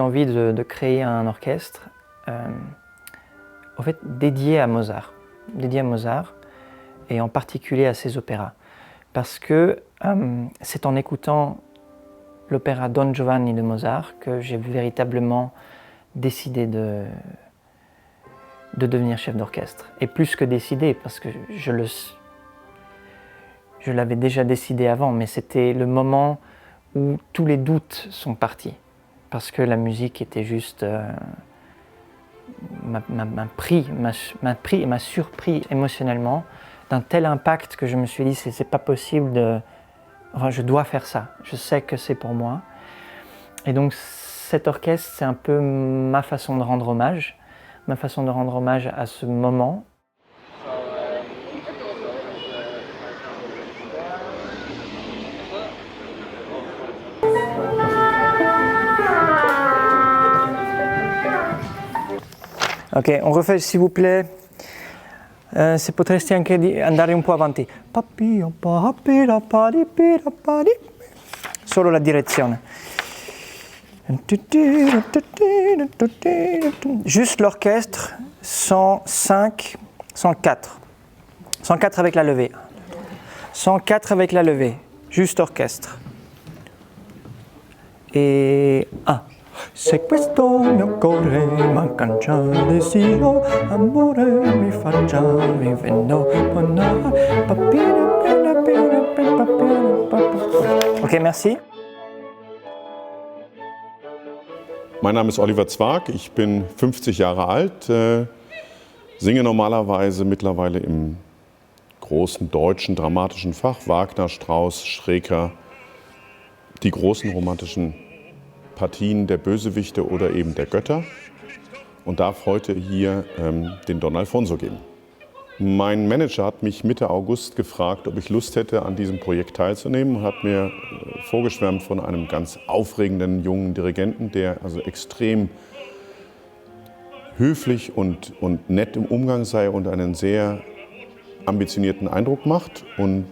envie de créer un orchestre en fait, dédié à Mozart, et en particulier à ses opéras. Parce que c'est en écoutant l'opéra Don Giovanni de Mozart que j'ai véritablement décidé de devenir chef d'orchestre. Et plus que décidé, parce que je l'avais déjà décidé avant, mais c'était le moment où tous les doutes sont partis. Parce que la musique était juste... m'a pris et m'a surpris émotionnellement d'un tel impact que je me suis dit c'est pas possible de... Enfin, je dois faire ça, je sais que c'est pour moi. Et donc cet orchestre, c'est un peu ma façon de rendre hommage à ce moment. Ok, on refait s'il vous plaît. Se potresti anche andare un po' avanti. Solo la direzione. Juste l'orchestre, 105, 104. 104 avec la levée. 104 avec la levée. Juste orchestre. Et 1. Se questo mio cuore manca già desiro, amore mi fa già vivendo. Ok, merci. Mein Name ist Oliver Zwag, ich bin 50 Jahre alt, singe normalerweise mittlerweile im großen deutschen dramatischen Fach, Wagner, Strauss, Schreker, die großen romantischen Partien der Bösewichte oder eben der Götter und darf heute hier den Don Alfonso geben. Mein Manager hat mich Mitte August gefragt, ob ich Lust hätte, an diesem Projekt teilzunehmen und hat mir vorgeschwärmt von einem ganz aufregenden jungen Dirigenten, der also extrem höflich und nett im Umgang sei und einen sehr ambitionierten Eindruck macht. Und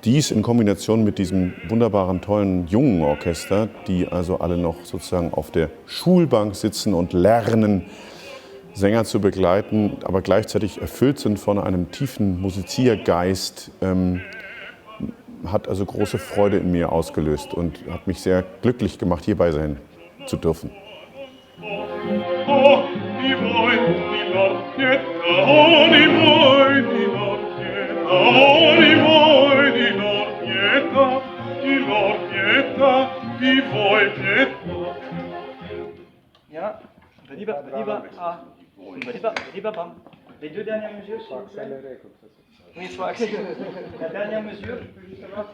dies in Kombination mit diesem wunderbaren, tollen, jungen Orchester, die also alle noch sozusagen auf der Schulbank sitzen und lernen, Sänger zu begleiten, aber gleichzeitig erfüllt sind von einem tiefen Musiziergeist, hat also große Freude in mir ausgelöst und hat mich sehr glücklich gemacht, hierbei sein zu dürfen. Ja, les deux dernières mesures, s'il vous plaît. Oui, il faut accélérer. La dernière mesure, je peux juste savoir.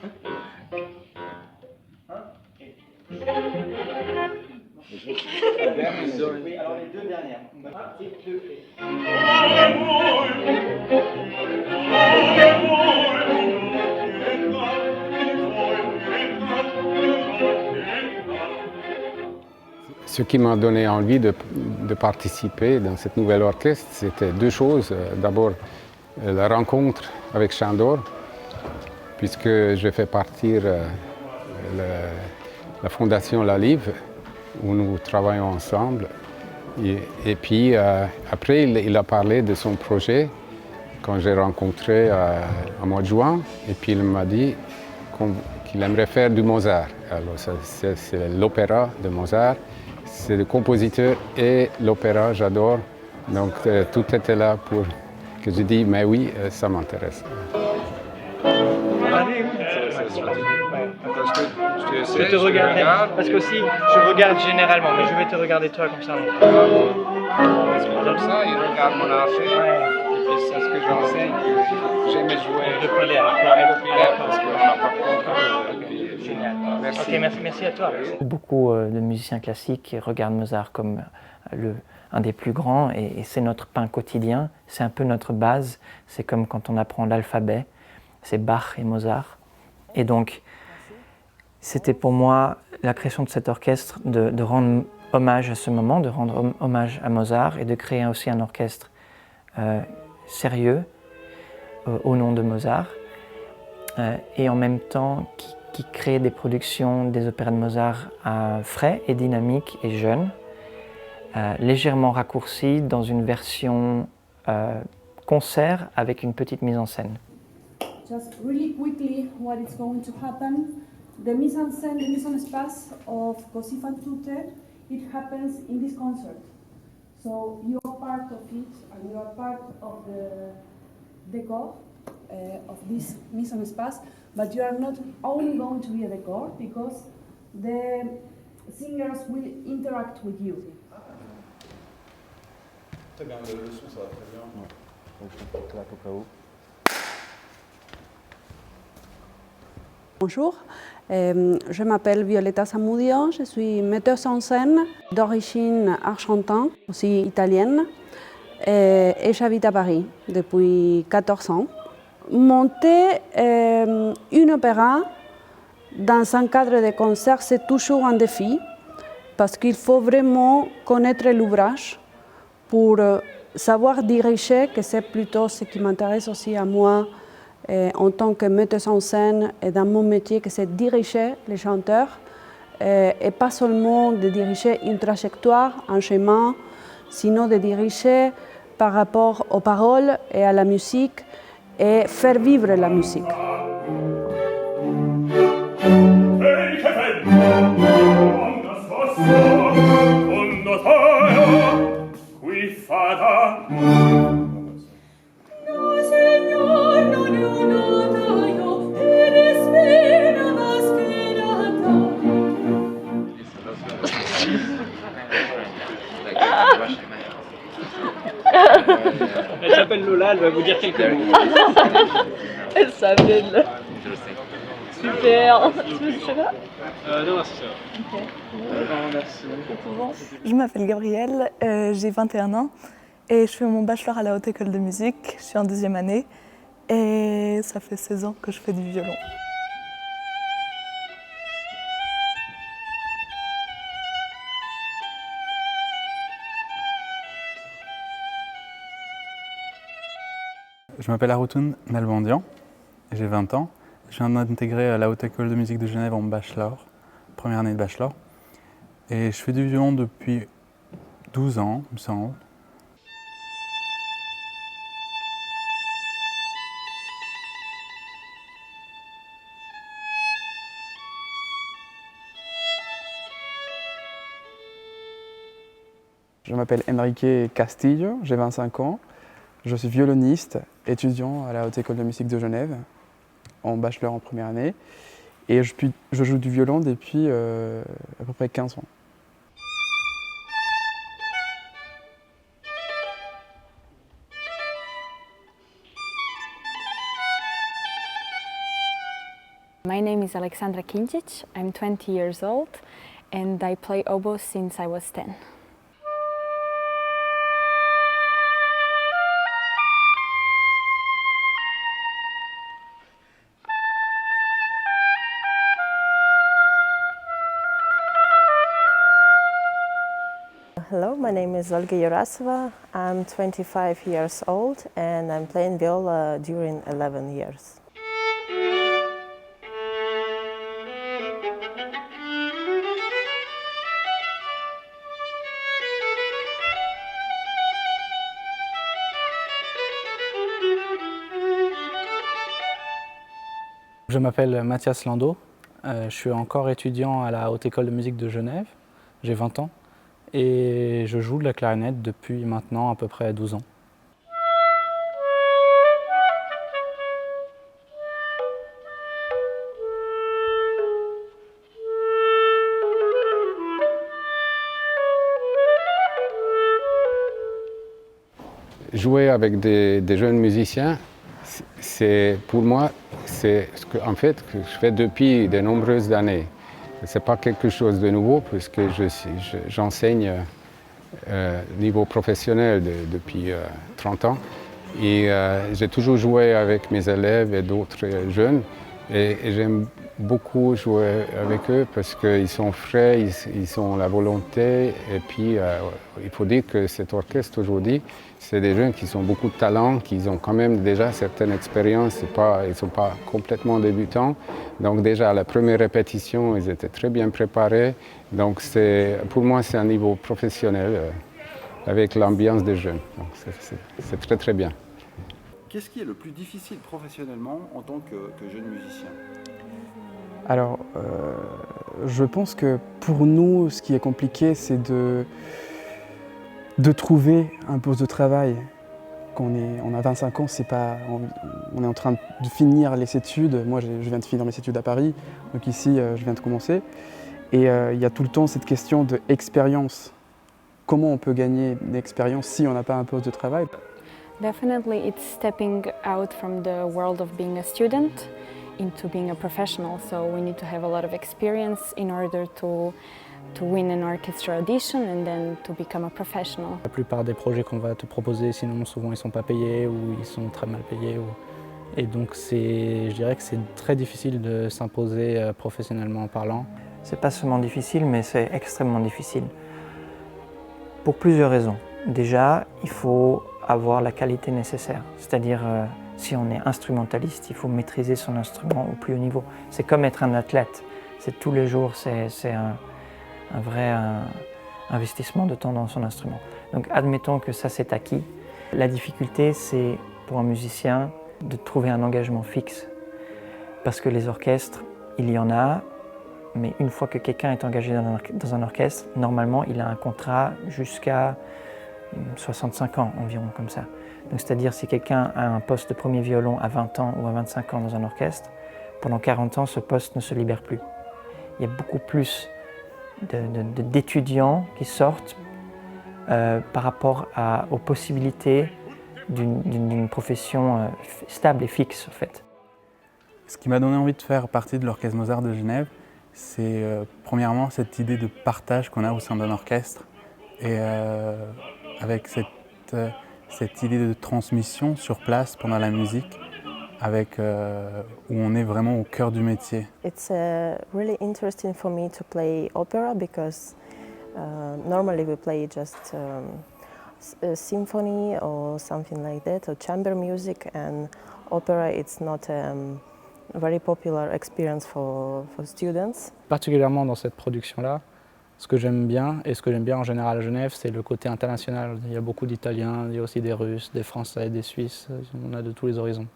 Oui, alors les deux dernières. Et deux. Ce qui m'a donné envie de participer dans cette nouvelle orchestre, c'était deux choses. D'abord, la rencontre avec Sándor, puisque je fais partir la fondation La Live, où nous travaillons ensemble. Et puis, après, il a parlé de son projet quand j'ai rencontré en mois de juin. Et puis, il m'a dit qu'il aimerait faire du Mozart. Alors, c'est l'opéra de Mozart. C'est le compositeur et l'opéra, j'adore. Donc tout était là pour que je dise, mais oui, ça m'intéresse. Je te regarderai, parce qu'aussi je regarde généralement, mais je vais te regarder toi comme ça. Comme ça, il regarde mon archer, et puis c'est ce que j'enseigne, que j'aime jouer Le pilaire, parce qu'on n'a pas compris. Génial. Merci. Ok, merci à toi. Beaucoup de musiciens classiques regardent Mozart comme un des plus grands et c'est notre pain quotidien, c'est un peu notre base, c'est comme quand on apprend l'alphabet, c'est Bach et Mozart. Et donc, c'était pour moi la création de cet orchestre de rendre hommage à ce moment, de rendre hommage à Mozart et de créer aussi un orchestre sérieux au nom de Mozart et en même temps qui crée des productions des opéras de Mozart frais et dynamiques et jeunes, légèrement raccourcis dans une version concert avec une petite mise en scène. Just really quickly what is going to happen. The mise en scène, the mise en espace of Così fan tutte, it happens in this concert. So you are part of it and you are part of the decor of this mise en espace, but you are not only going to be a decor because the singers will interact with you. Très bien, le son ça va très bien. Donc je claque au cas où. Bonjour, je m'appelle Violetta Samudio, je suis metteuse en scène d'origine argentine, aussi italienne, et j'habite à Paris depuis 14 ans. Monter une opéra dans un cadre de concert, c'est toujours un défi parce qu'il faut vraiment connaître l'ouvrage pour savoir diriger, que c'est plutôt ce qui m'intéresse aussi à moi en tant que metteuse en scène et dans mon métier, que c'est diriger les chanteurs et pas seulement de diriger une trajectoire, un chemin, sinon de diriger par rapport aux paroles et à la musique et faire vivre la musique. Elle s'appelle Lola, elle va vous dire quelques mots. Elle s'appelle. Super. Tu veux du chocolat? Non, merci, ça va. Ok. Merci. Je m'appelle Gabrielle, j'ai 21 ans et je fais mon bachelor à la Haute École de Musique. Je suis en 2e année et ça fait 16 ans que je fais du violon. Je m'appelle Aroutoun Nalbandian, j'ai 20 ans. Je viens d'intégrer la Haute École de Musique de Genève en bachelor, première année de bachelor. Et je fais du violon depuis 12 ans, il me semble. Je m'appelle Enrique Castillo, j'ai 25 ans. Je suis violoniste, étudiant à la Haute École de Musique de Genève, en bachelor en première année. Et je joue du violon depuis à peu près 15 ans. My name is Alexandra Kinčić. I'm 20 years old and I play oboe since I was 10. Hello, my name is Olga Yurasova. I'm 25 years old and I'm playing viola during 11 years. Je m'appelle Mathias Landau, je suis encore étudiant à la Haute École de Musique de Genève, j'ai 20 ans et je joue de la clarinette depuis maintenant à peu près 12 ans. Jouer avec des jeunes musiciens, pour moi, c'est ce que, en fait, que je fais depuis de nombreuses années. Ce n'est pas quelque chose de nouveau puisque j'enseigne au niveau professionnel depuis 30 ans. Et j'ai toujours joué avec mes élèves et d'autres jeunes. Et j'aime beaucoup jouer avec eux parce qu'ils sont frais, ils ont la volonté. Et puis, il faut dire que cet orchestre aujourd'hui, c'est des jeunes qui ont beaucoup de talent, qui ont quand même déjà certaines expériences. Ils ne sont pas complètement débutants. Donc déjà, à la première répétition, ils étaient très bien préparés. Donc pour moi, c'est un niveau professionnel avec l'ambiance des jeunes. Donc c'est très très bien. Qu'est-ce qui est le plus difficile professionnellement en tant que jeune musicien? Alors, je pense que pour nous, ce qui est compliqué, c'est de trouver un poste de travail. Quand on a 25 ans, on est en train de finir les études. Moi, je viens de finir mes études à Paris, donc ici, je viens de commencer. Et il y a tout le temps cette question d'expérience. Comment on peut gagner une expérience si on n'a pas un poste de travail? Definitely it's stepping out from the world of being a student into being a professional. So we need to have a lot of experience in order to win an orchestra audition and then to become a professional. La plupart des projets qu'on va te proposer, sinon souvent ils ne sont pas payés ou ils sont très mal payés. Et donc je dirais que c'est très difficile de s'imposer professionnellement parlant. C'est pas seulement difficile, mais c'est extrêmement difficile. Pour plusieurs raisons. Déjà, il faut avoir la qualité nécessaire. C'est-à-dire, si on est instrumentaliste, il faut maîtriser son instrument au plus haut niveau. C'est comme être un athlète. C'est tous les jours, c'est un vrai investissement de temps dans son instrument. Donc admettons que ça c'est acquis. La difficulté, c'est pour un musicien de trouver un engagement fixe. Parce que les orchestres, il y en a, mais une fois que quelqu'un est engagé dans un orchestre, normalement il a un contrat jusqu'à 65 ans environ, comme ça. Donc c'est-à-dire si quelqu'un a un poste de premier violon à 20 ans ou à 25 ans dans un orchestre, pendant 40 ans ce poste ne se libère plus. Il y a beaucoup plus d'étudiants qui sortent par rapport aux possibilités d'une profession stable et fixe en fait. Ce qui m'a donné envie de faire partie de l'Orchestre Mozart de Genève, c'est premièrement cette idée de partage qu'on a au sein d'un orchestre et avec cette idée de transmission sur place pendant la musique, où on est vraiment au cœur du métier. It's really interesting for me to play opera because normally we play just a symphony or something like that, or chamber music, and opera it's not a very popular experience for students. Particulièrement dans cette production-là, ce que j'aime bien, et ce que j'aime bien en général à Genève, c'est le côté international. Il y a beaucoup d'Italiens, il y a aussi des Russes, des Français, des Suisses, on a de tous les horizons.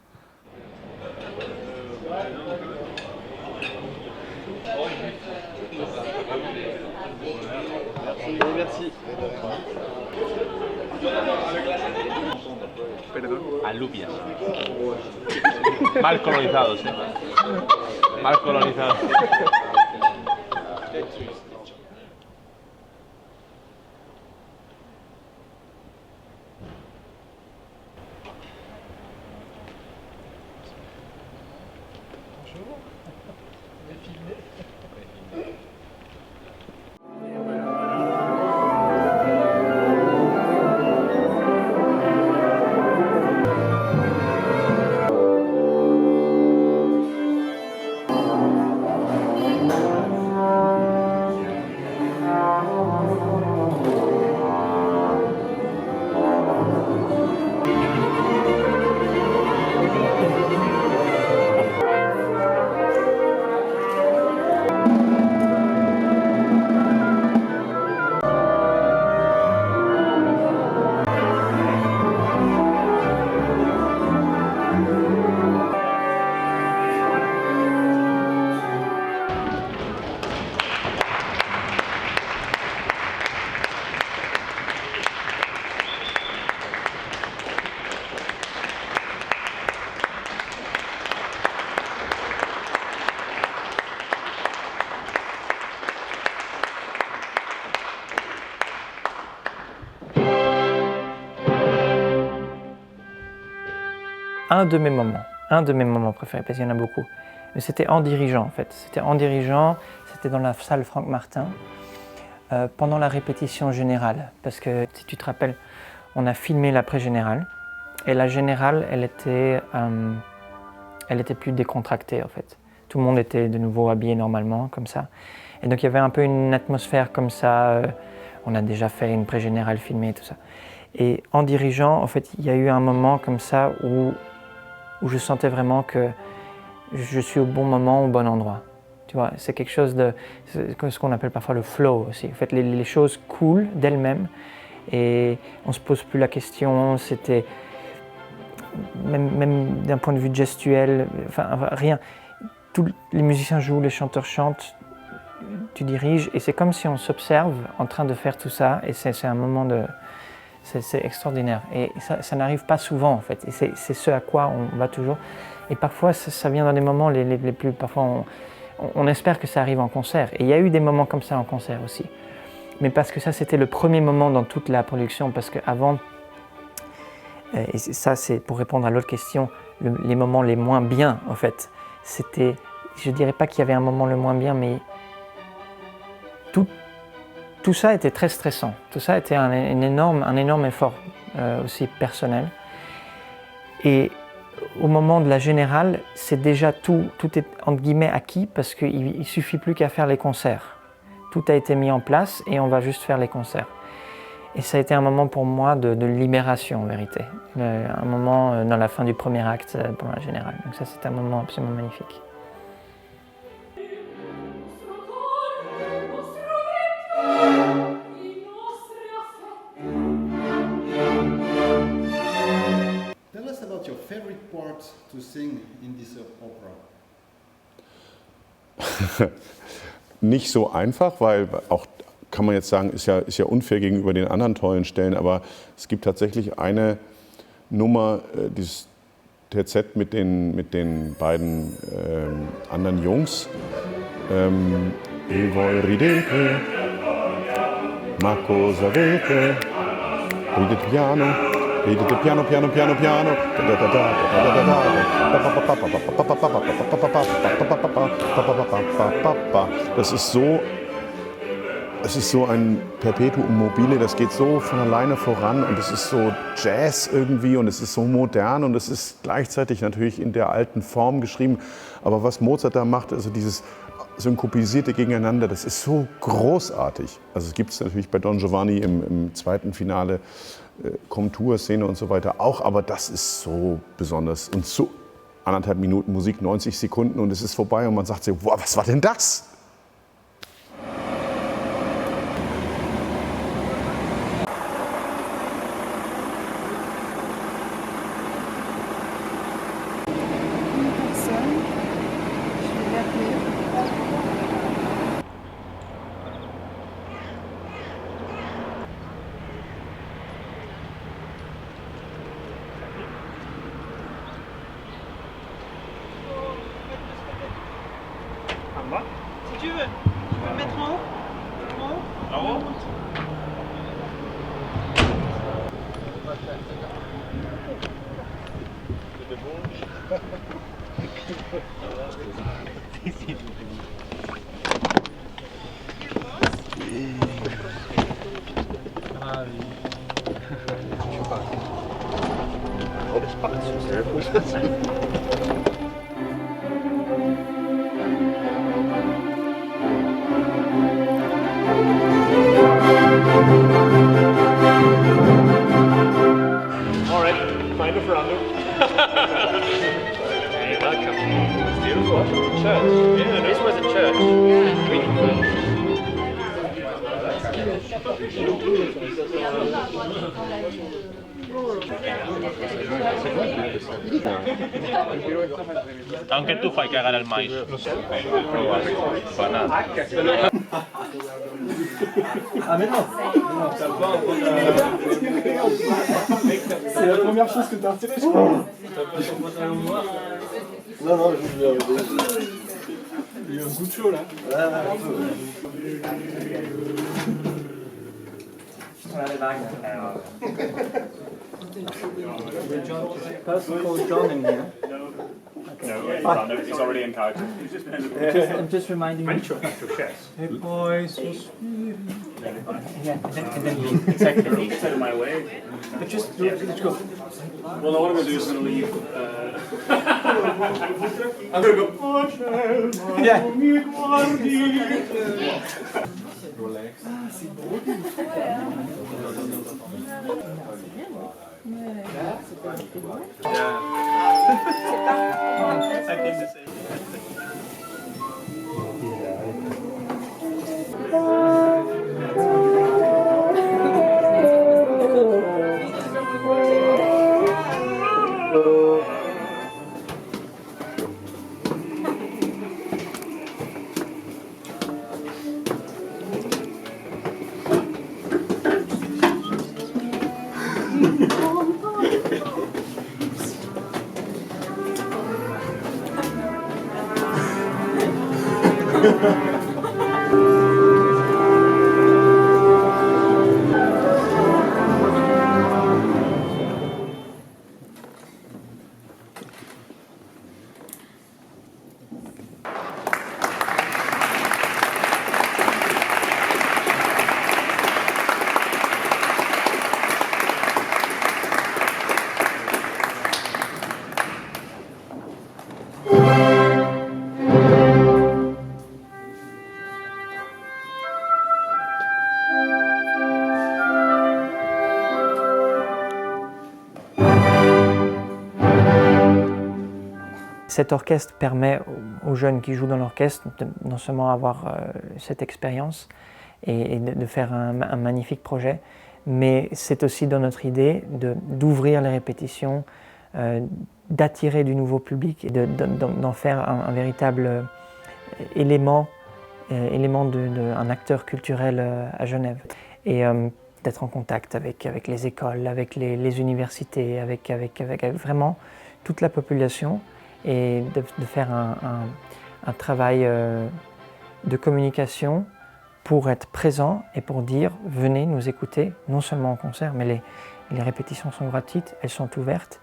Merci. Perdón. Alubias. Mal colonizados. Mal colonizados. Un de mes moments préférés, parce qu'il y en a beaucoup, mais c'était en dirigeant en fait. C'était dans la salle Franck Martin, pendant la répétition générale. Parce que si tu te rappelles, on a filmé l'après-générale, et la générale, elle était plus décontractée en fait. tout le monde était de nouveau habillé normalement, comme ça. Et donc il y avait un peu une atmosphère comme ça. On a déjà fait une pré-générale filmée et tout ça. Et en dirigeant, en fait, il y a eu un moment comme ça où je sentais vraiment que je suis au bon moment, au bon endroit. Tu vois, c'est quelque chose de ce qu'on appelle parfois le flow aussi. En fait, les choses coulent d'elles-mêmes et on ne se pose plus la question. C'était même d'un point de vue gestuel, enfin rien. Tous les musiciens jouent, les chanteurs chantent, tu diriges et c'est comme si on s'observe en train de faire tout ça et c'est un moment de... C'est extraordinaire et ça n'arrive pas souvent en fait et c'est ce à quoi on va toujours et parfois ça vient dans des moments les plus... Parfois on espère que ça arrive en concert et il y a eu des moments comme ça en concert aussi mais parce que ça c'était le premier moment dans toute la production parce qu'avant et ça c'est pour répondre à l'autre question les moments les moins bien en fait c'était, je dirais pas qu'il y avait un moment le moins bien mais tout ça était très stressant, tout ça était un énorme effort aussi personnel. Et au moment de la générale, c'est déjà tout est entre guillemets acquis parce qu'il ne suffit plus qu'à faire les concerts. Tout a été mis en place et on va juste faire les concerts. Et ça a été un moment pour moi de libération en vérité. Un moment dans la fin du premier acte pour la générale. Donc ça c'est un moment absolument magnifique. Tell us about your favorite part to sing in this opera. Nicht so einfach, weil auch, kann man jetzt sagen, ist ja unfair gegenüber den anderen tollen Stellen, aber es gibt tatsächlich eine Nummer, dieses TZ mit den beiden anderen Jungs. E voi ridete, ma cosa avete? Ridete piano, piano, piano, piano, piano. Das ist so ein Perpetuum mobile, das geht so von alleine voran und es ist so Jazz irgendwie und es ist so modern und es ist gleichzeitig natürlich in der alten Form geschrieben. Aber was Mozart da macht, also dieses synkopisierte Gegeneinander, das ist so großartig. Also es gibt es natürlich bei Don Giovanni im zweiten Finale, Komtur-Szene und so weiter auch, aber das ist so besonders und so 1,5 Minuten Musik, 90 Sekunden und es ist vorbei und man sagt sich, wow, was war denn das? Si tu veux, tu peux le mettre en haut. En haut. En haut. All right, find a front. Hey, welcome. It's beautiful. Church. Yeah, this was a church. Aunque tú fai cagare al maíz. Ah mais non, c'est la première chose que t'as retirée, je crois. Non, non, je vais il y a un goût de chaud là. John in here. No, he's already in character. I'm just reminding you. Hey boys, Yeah, and then leave. Exactly. He gets out of my way. But just go. Well, no, what I'm going to do is I'm going to leave. I'm going to go. Yeah. Relax. Cet orchestre permet aux jeunes qui jouent dans l'orchestre de non seulement avoir cette expérience et de faire un magnifique projet, mais c'est aussi dans notre idée d'ouvrir les répétitions, d'attirer du nouveau public et d'en faire un véritable élément d'un acteur culturel à Genève. Et d'être en contact avec les écoles, avec les universités, avec vraiment toute la population, et de faire un travail de communication pour être présent et pour dire « venez nous écouter », non seulement en concert, mais les répétitions sont gratuites, elles sont ouvertes.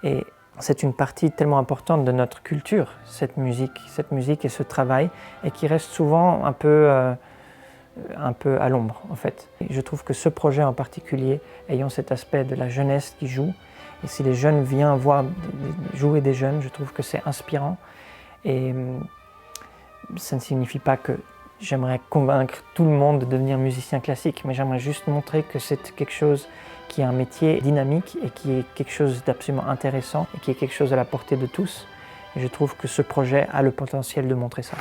Et c'est une partie tellement importante de notre culture, cette musique et ce travail, et qui reste souvent un peu à l'ombre en fait. Et je trouve que ce projet en particulier, ayant cet aspect de la jeunesse qui joue, et si les jeunes viennent voir jouer des jeunes, je trouve que c'est inspirant. Et ça ne signifie pas que j'aimerais convaincre tout le monde de devenir musicien classique, mais j'aimerais juste montrer que c'est quelque chose qui est un métier dynamique et qui est quelque chose d'absolument intéressant et qui est quelque chose à la portée de tous. Et je trouve que ce projet a le potentiel de montrer ça.